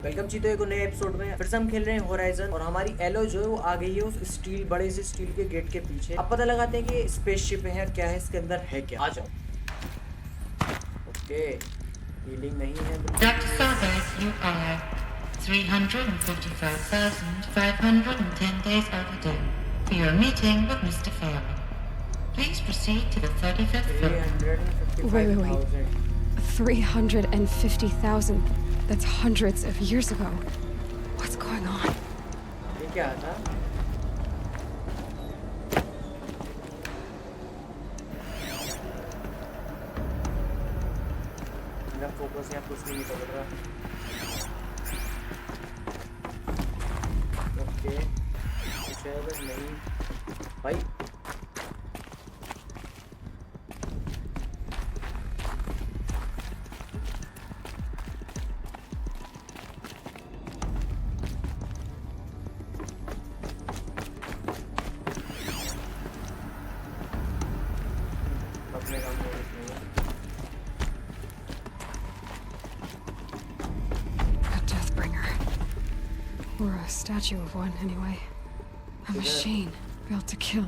Welcome जी। तो एक नए एपिसोड में फिर से हम खेल रहे हैं होराइजन और हमारी एलोय जो है वो आ गई है उस स्टील बड़े से स्टील के गेट के पीछे। अब पता लगाते हैं कि स्पेसशिप है क्या है, इसके अंदर है क्या। आ जाओ। ओके, हीलिंग नहीं है। Dr. Cyborg, you are 355,510 days overdue for your meeting with Mr. Farrell. Please proceed to the 35th floor. 355,000। 350,000. That's hundreds of years ago. What's going on? ये क्या था? मेरा फोकस यहाँ कुछ नहीं निकल रहा। ओके, कुछ है बस नहीं भाई। Or a statue of one, anyway. A machine built to kill.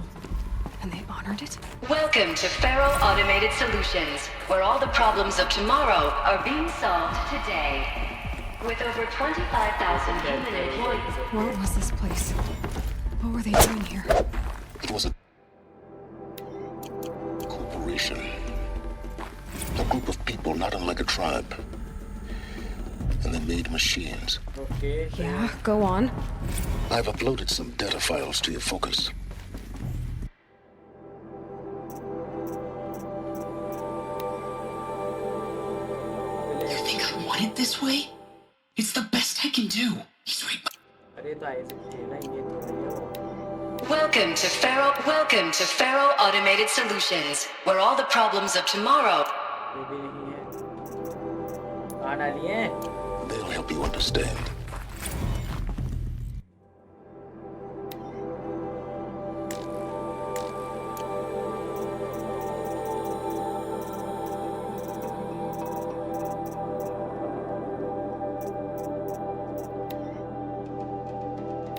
And they honored it? Welcome to Feral Automated Solutions, where all the problems of tomorrow are being solved today. With over 25,000 human employees. What was this place? What were they doing here? It was a corporation. A group of people not unlike a tribe. And they made machines. Okay. Yeah, go on. I've uploaded some data files to your focus. You think I want it this way? It's the best I can do. He's right. Welcome to Feral Automated Solutions, where all the problems of tomorrow. They'll help you understand.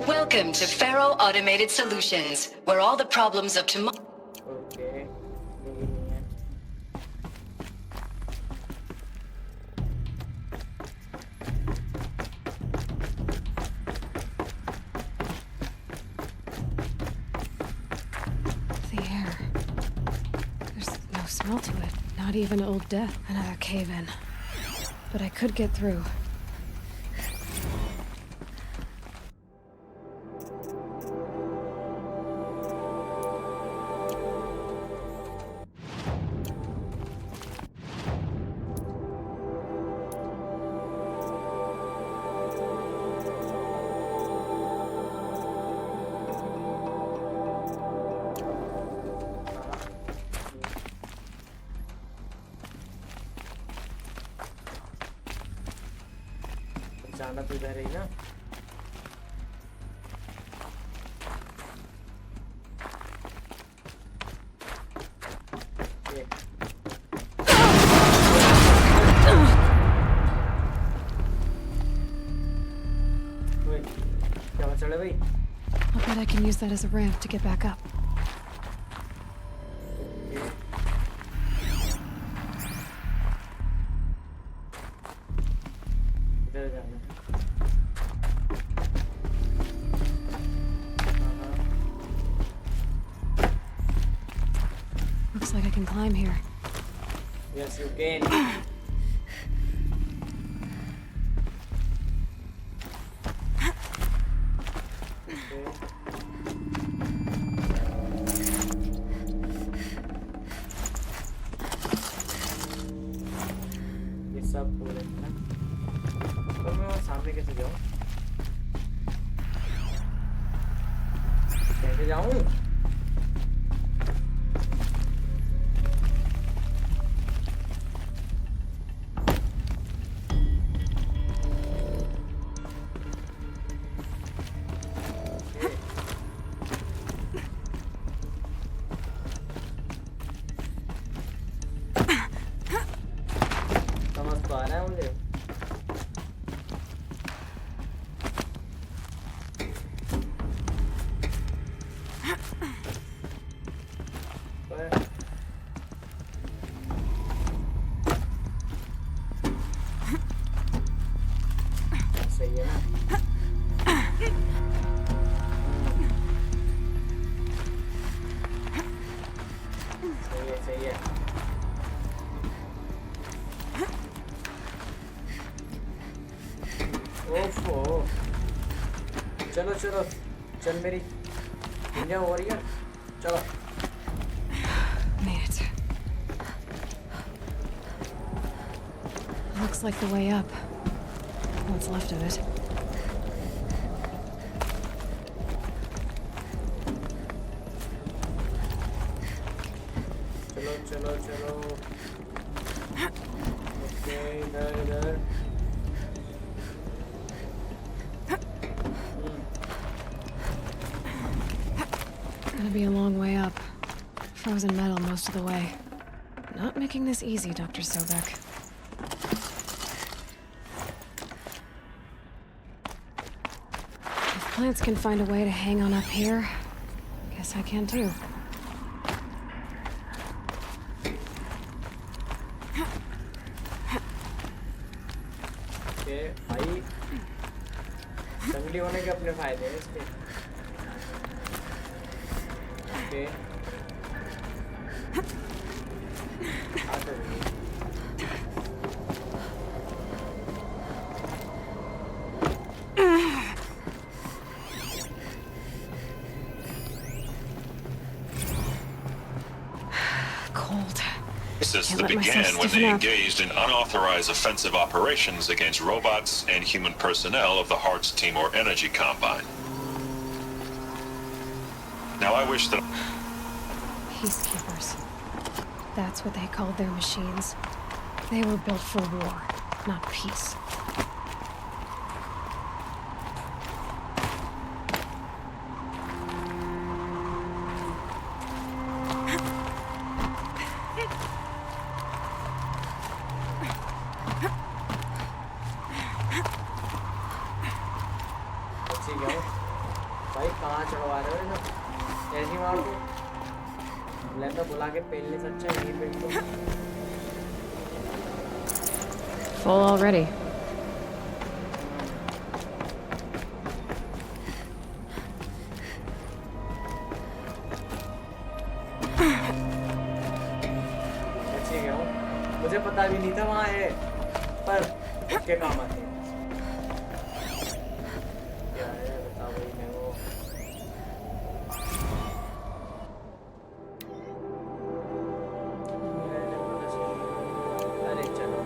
Welcome to Feral Automated Solutions, where all the problems of tomorrow. Okay. The air. There's no smell to it. Not even old death. Another cave-in. But I could get through. जाना तो इधर ही ना। क्या चढ़े भाई? I'll bet I can use that as a ramp to get back up. Looks like I can climb here. Yes, you can. ये सब पूरे हैं ना। तो मैं वहाँ सामने कैसे जाऊँ? कैसे जाऊँ? समझ तो आ रहा है मुझे। सही है ना? सही है। ओफो, चलो चल मेरी दुनिया हो रही है, चलो। Made it. Looks like the way up. What's left of it. चलो। ओके, इधर। Gonna be a long way up. Frozen metal most of the way. Not making this easy, Dr. Sobek. If plants can find a way to hang on up here, guess I can too. Okay भाई, जंगली होने के अपने फायदे हैं इसके। Okay, Cold. This Can't let began myself when stiffen they up. engaged in unauthorized offensive operations against robots and human personnel of the Hearts Timor Energy Combine. Now I wish that... Peacekeepers. That's what they called their machines. They were built for war, not peace. अच्छी क्या हो भाई, कहाँ चढ़वा रहे हो इधर? ऐसी मार दो, लैपटॉप बुला के पेलने से अच्छा यहीं पेल दो। Full already. अच्छी क्या हो, मुझे पता भी नहीं था वहाँ है, पर के काम आते हैं। क्या है बताओ भाई, मैं वो अरे चलो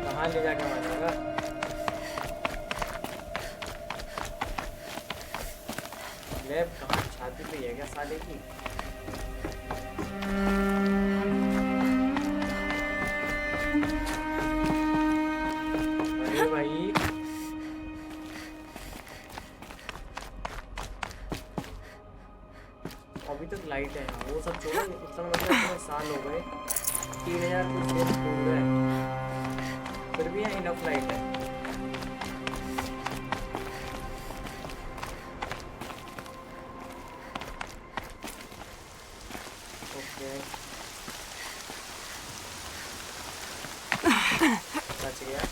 कहाँ ले जाके मारेगा? लैब कहाँ, छाती पे ही है क्या साले की? अरे भाई, अभी तक लाइट है, वो सब छोड़ो, इतना मतलब इतने साल हो गए, 3000 कुछ देर हो गए, फिर भी यहाँ इनफ लाइट है। ओके, बच गया।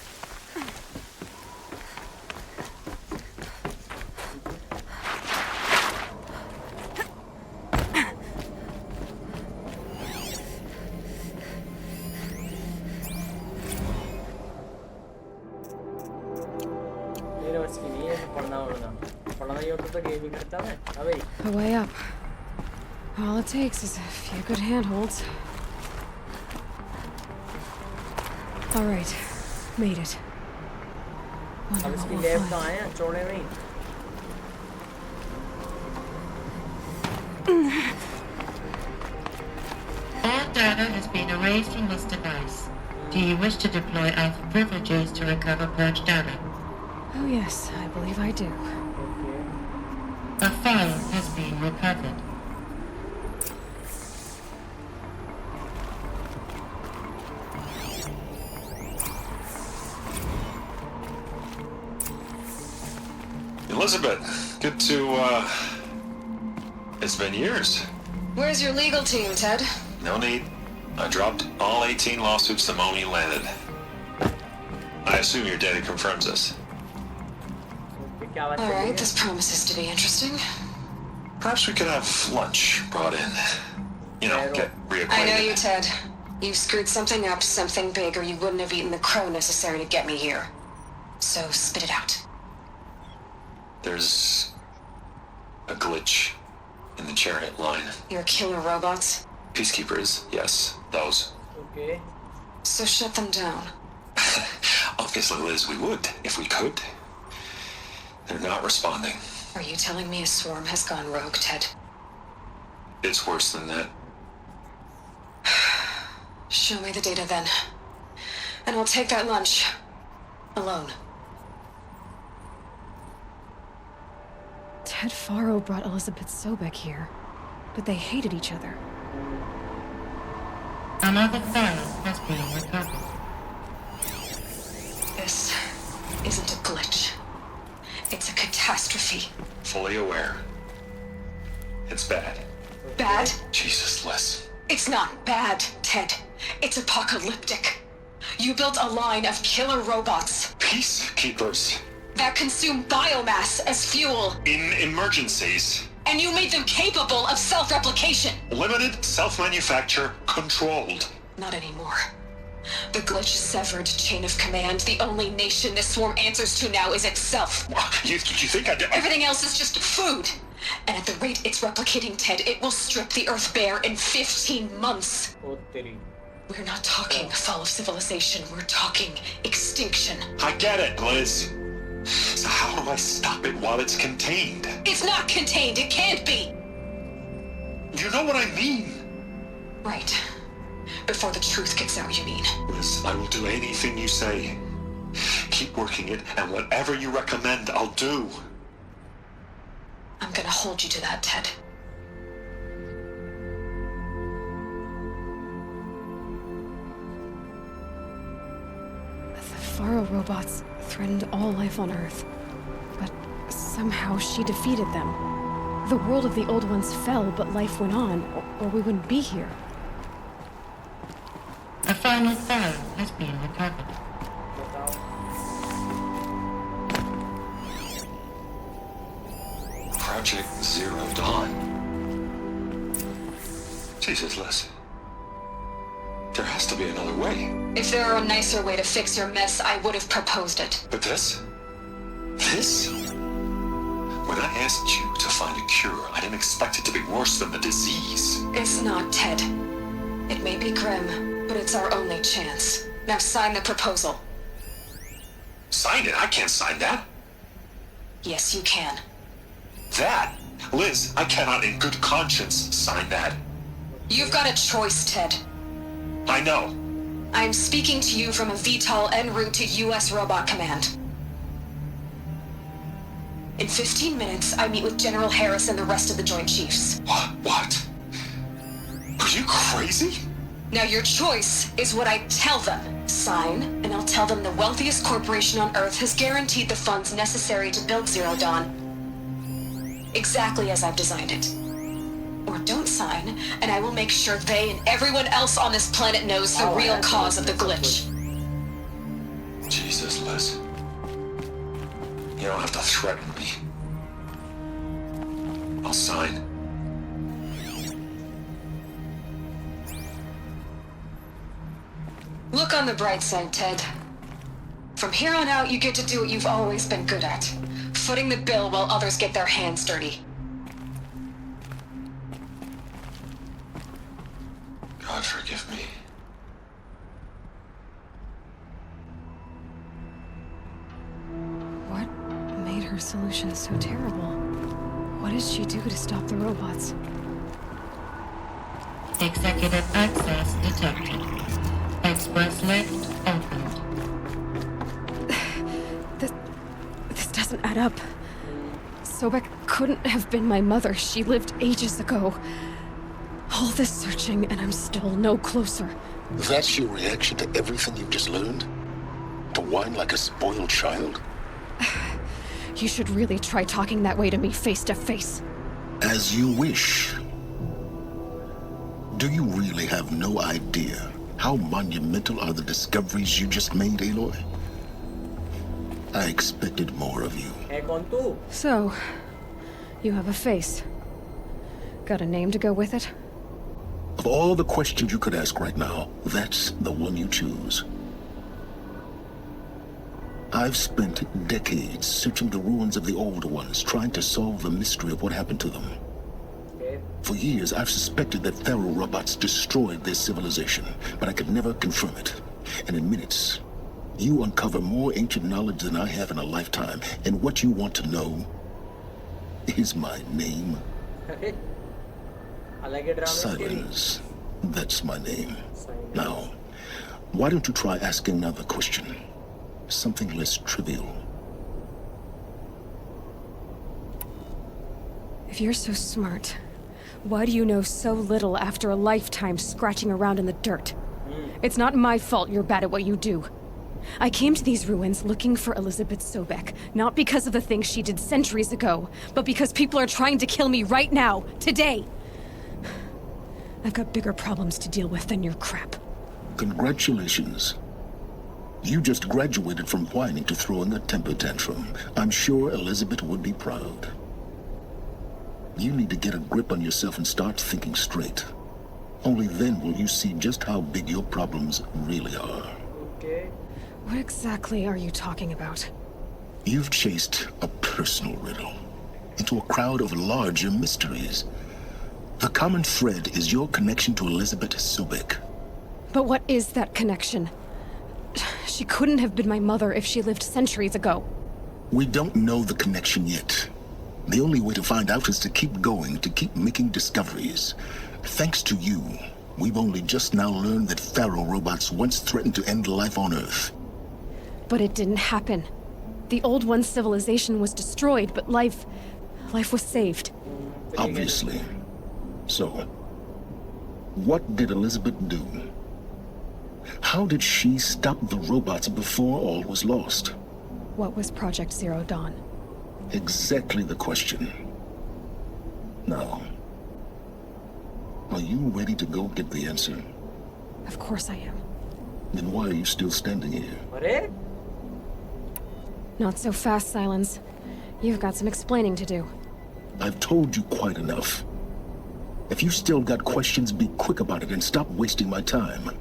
मेरे बस की नहीं है पढ़ना ही होता तो गेम ही करता मैं। अबे A way up. All it takes is a few good handholds. All right, made it. Wonder अब what इसकी we'll लैब find. कहाँ है? चौड़े में ही। All data has been erased from this device. Do you wish to deploy alpha privileges to recover purged data? Oh yes, I believe I do. Okay, A file has been recovered. Elizabeth, good to, it's been years. Where's your legal team, Ted? No need. I dropped all 18 lawsuits the moment you landed. I assume your data confirms this. क्या बात कर All रही right, है? this promises to be interesting. Perhaps we could have lunch brought in. You know, get reacquainted. I know you, Ted. You screwed something up, something big, or you wouldn't have eaten the crow necessary to get me here. So spit it out. There's a glitch in the chariot line. Your killer robots? Peacekeepers, yes, those. Okay. So shut them down. Obviously, Liz, we would, if we could. They're not responding. Are you telling me a swarm has gone rogue, Ted? It's worse than that. Show me the data then. And I'll take that lunch. Alone. Ted Faro brought Elizabeth Sobek here, but they hated each other. Another pharaoh has been recovered. This isn't a glitch. It's a catastrophe. Fully aware. It's bad. Bad? Jesus, Liz. It's not bad, Ted. It's apocalyptic. You built a line of killer robots Peacekeepers. that consume biomass as fuel, In emergencies. and you made them capable of self-replication. Limited, self-manufacture, controlled. Not anymore. The glitch severed chain of command. The only nation this swarm answers to now is itself. You think I did? Everything else is just food. And at the rate it's replicating, Ted, it will strip the Earth bare in 15 months. ओ तेरी. We're not talking fall of civilization. We're talking extinction. I get it, Liz. So how do I stop it while it's contained? It's not contained. It can't be. You know what I mean. Right. Before the truth gets out, you mean? Liz, I will do anything you say. Keep working it, and whatever you recommend, I'll do. I'm gonna hold you to that, Ted. The Faro robots threatened all life on Earth. But somehow she defeated them. The world of the old ones fell, but life went on, or we wouldn't be here. A final pharaoh has been recovered. बताओ. Project Zero Dawn. Jesus, Liz. There has to be another way. If there were a nicer way to fix your mess, I would have proposed it. But this? This? When I asked you to find a cure, I didn't expect it to be worse than the disease. It's not, Ted. It may be grim, but it's our only chance. Now sign the proposal. Sign it? I can't sign that. Yes, you can. That? Liz, I cannot in good conscience sign that. You've got a choice, Ted. I know. I'm speaking to you from a VTOL en route to U.S. Robot Command. In 15 minutes, I meet with General Harris and the rest of the Joint Chiefs. What? Are you crazy? Now your choice is what I tell them. Sign, and I'll tell them the wealthiest corporation on Earth has guaranteed the funds necessary to build Zero Dawn. Exactly as I've designed it. Or don't sign, and I will make sure they and everyone else on this planet knows the real cause of the glitch. Jesus, Liz. You don't have to threaten me. I'll sign. Look on the bright side, Ted. From here on out, you get to do what you've always been good at. Footing the bill while others get their hands dirty. God forgive me. What made her solution so terrible? What did she do to stop the robots? Executive access detected. Express lift opened. This doesn't add up. Sobek couldn't have been my mother. She lived ages ago. All this searching, and I'm still no closer. That's your reaction to everything you've just learned? To whine like a spoiled child? You should really try talking that way to me face to face. As you wish. Do you really have no idea how monumental are the discoveries you just made, Aloy? I expected more of you. है कौन तू? So, you have a face. Got a name to go with it? Of all the questions you could ask right now, that's the one you choose. I've spent decades searching the ruins of the old ones, trying to solve the mystery of what happened to them. Okay. For years, I've suspected that Pharaoh robots destroyed their civilization, but I could never confirm it. And in minutes, you uncover more ancient knowledge than I have in a lifetime. And what you want to know is my name. अरे, अलग ही ड्रामे के लिए। Silence. That's my name. Now, why don't you try asking another question? Something less trivial. If you're so smart, why do you know so little after a lifetime scratching around in the dirt? It's not my fault you're bad at what you do. I came to these ruins looking for Elizabeth Sobek, not because of the things she did centuries ago, but because people are trying to kill me right now, today. I've got bigger problems to deal with than your crap. Congratulations. You just graduated from whining to throwing a temper tantrum. I'm sure Elizabeth would be proud. You need to get a grip on yourself and start thinking straight. Only then will you see just how big your problems really are. Okay. What exactly are you talking about? You've chased a personal riddle into a crowd of larger mysteries. The common thread is your connection to Elizabeth Sobek. But what is that connection? She couldn't have been my mother if she lived centuries ago. We don't know the connection yet. The only way to find out is to keep going, to keep making discoveries. Thanks to you, we've only just now learned that Pharaoh robots once threatened to end life on Earth. But it didn't happen. The old one's civilization was destroyed, but life was saved. Obviously. So, what did Elizabeth do? How did she stop the robots before all was lost? What was Project Zero Dawn? Exactly the question. Now, are you ready to go get the answer? Of course I am. Then why are you still standing here? अरे, Not so fast, Silence. You've got some explaining to do. I've told you quite enough. If you still got questions, be quick about it and stop wasting my time.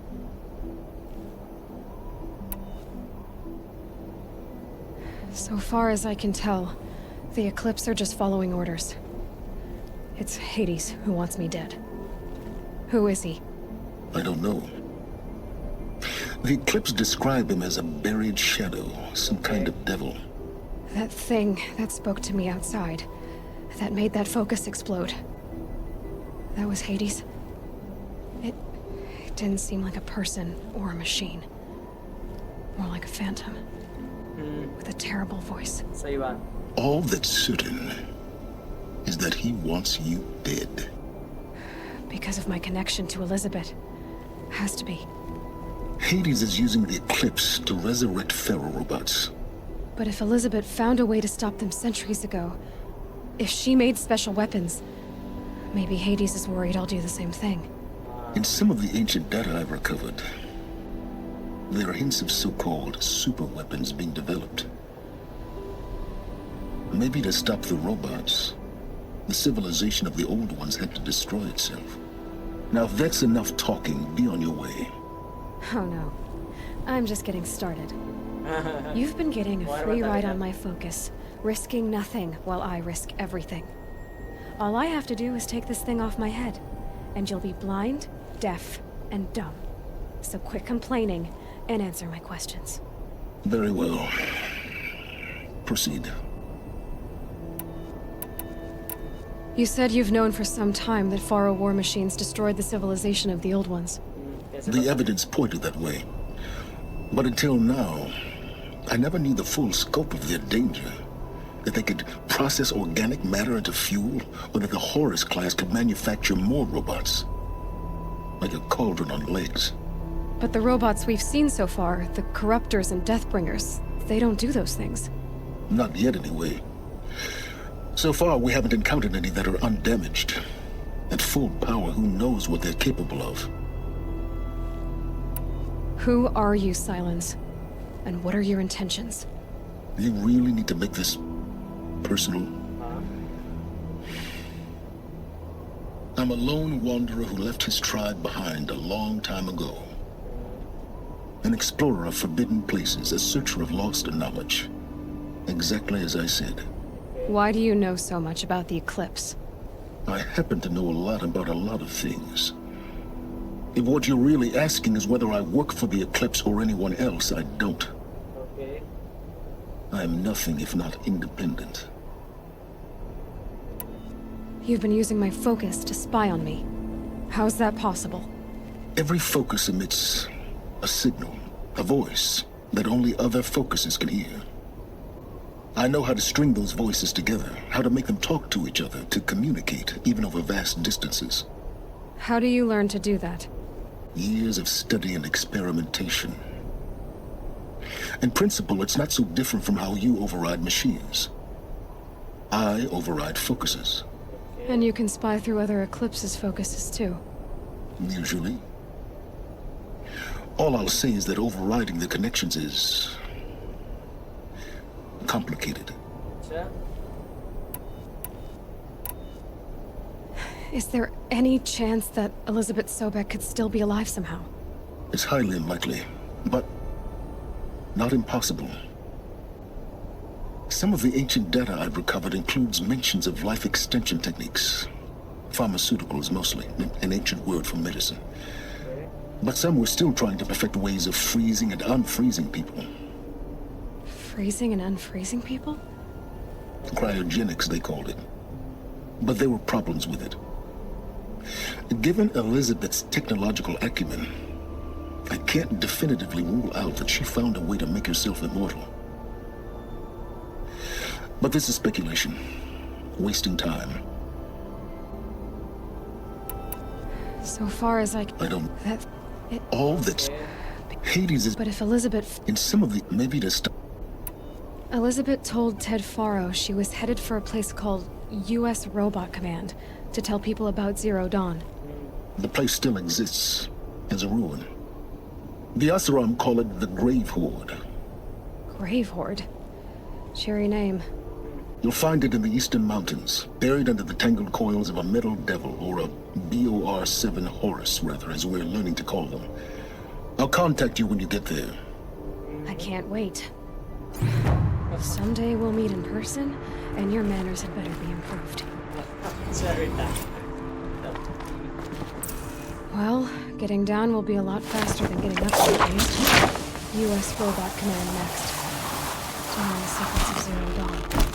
So far as I can tell, the Eclipse are just following orders. It's Hades who wants me dead. Who is he? I don't know. The Eclipse describe him as a buried shadow, some kind of devil. That thing that spoke to me outside, that made that focus explode. That was Hades. It didn't seem like a person or a machine. More like a phantom. With a terrible voice. सही बात. All that's certain is that he wants you dead. Because of my connection to Elizabeth. Has to be. Hades is using the Eclipse to resurrect Pharaoh robots. But if Elizabeth found a way to stop them centuries ago, if she made special weapons, maybe Hades is worried I'll do the same thing. In some of the ancient data I've recovered, there are hints of so-called super weapons being developed. Maybe to stop the robots, the civilization of the old ones had to destroy itself. Now if that's enough talking, be on your way. Oh no. I'm just getting started. You've been getting a free ride on my focus, risking nothing while I risk everything. All I have to do is take this thing off my head, and you'll be blind, deaf, and dumb. So quit complaining and answer my questions. Very well. Proceed. You said you've known for some time that Pharaoh war machines destroyed the civilization of the old ones. The evidence pointed that way. But until now, I never knew the full scope of their danger. That they could process organic matter into fuel, or that the Horus class could manufacture more robots. Like a cauldron on legs. But the robots we've seen so far, the Corruptors and Deathbringers, they don't do those things. Not yet, anyway. So far, we haven't encountered any that are undamaged. At full power, who knows what they're capable of? Who are you, Silence? And what are your intentions? You really need to make this personal? I'm a lone wanderer who left his tribe behind a long time ago. An explorer of forbidden places, a searcher of lost knowledge. Exactly as I said. Why do you know so much about the eclipse? I happen to know a lot about a lot of things. If what you're really asking is whether I work for the Eclipse or anyone else, I don't. Okay. I am nothing if not independent. You've been using my focus to spy on me. How's that possible? Every focus emits a signal, a voice, that only other focuses can hear. I know how to string those voices together, how to make them talk to each other, to communicate, even over vast distances. How do you learn to do that? Years of study and experimentation. In principle, it's not so different from how you override machines. I override focuses. And you can spy through other Eclipse's focuses too. Usually. All I'll say is that overriding the connections is complicated. Sure. Is there any chance that Elizabeth Sobek could still be alive somehow? It's highly unlikely, but not impossible. Some of the ancient data I've recovered includes mentions of life extension techniques. Pharmaceuticals mostly, an ancient word for medicine. But some were still trying to perfect ways of freezing and unfreezing people. Freezing and unfreezing people? Cryogenics, they called it. But there were problems with it. Given Elizabeth's technological acumen, I can't definitively rule out that she found a way to make herself immortal. But this is speculation. Wasting time. So far as I don't... That... All that's... Hades is... But if Elizabeth... In some of the... Maybe to stop... Elizabeth told Ted Faro she was headed for a place called U.S. Robot Command to tell people about Zero Dawn. The place still exists as a ruin. The Asuram call it the Grave Horde. Grave Horde? Cheery name. You'll find it in the Eastern Mountains, buried under the tangled coils of a metal devil, or a BOR-7 Horus, rather, as we're learning to call them. I'll contact you when you get there. I can't wait. Someday we'll meet in person, and your manners had better be improved. Well, getting down will be a lot faster than getting up these days. U.S. Robot Command next. Join the secrets of Zero Dawn.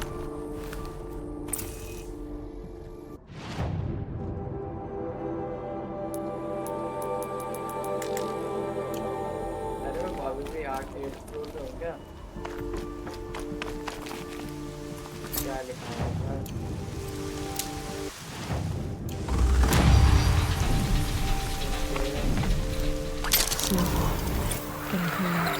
Snowfall. Getting cleaner.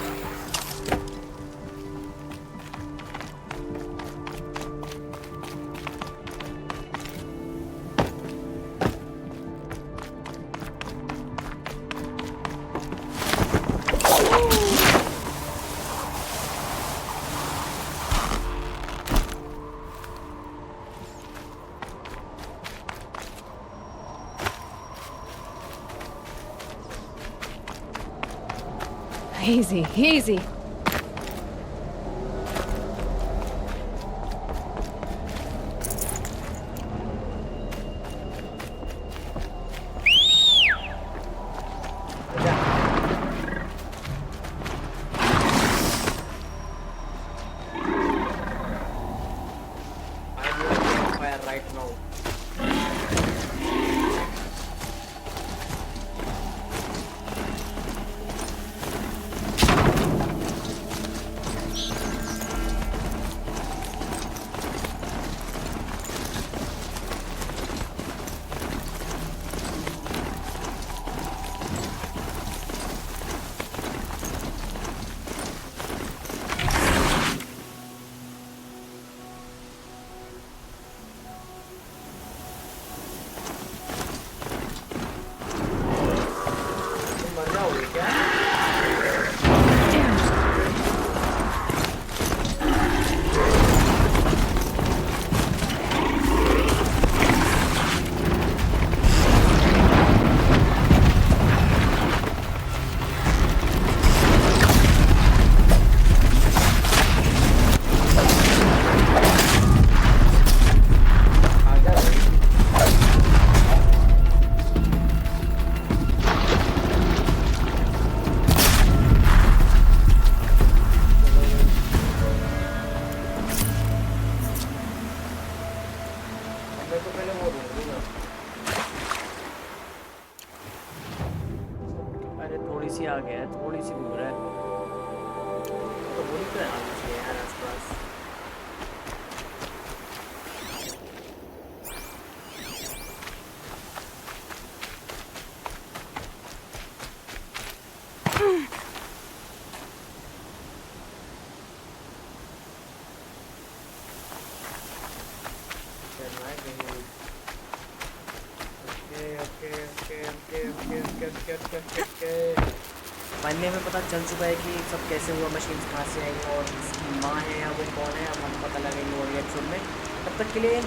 Easy, easy. अरे थोड़ी सी आगे है, थोड़ी सी दूर है, तो वही तो है आगे यार आसपास। फाइनली हमें पता चल चुका है कि सब कैसे हुआ, मशीन कहाँ से आई और इसकी माँ है या वो कौन है, अब हम पता लगेंगे और एपिसोड में। तब तक के लिए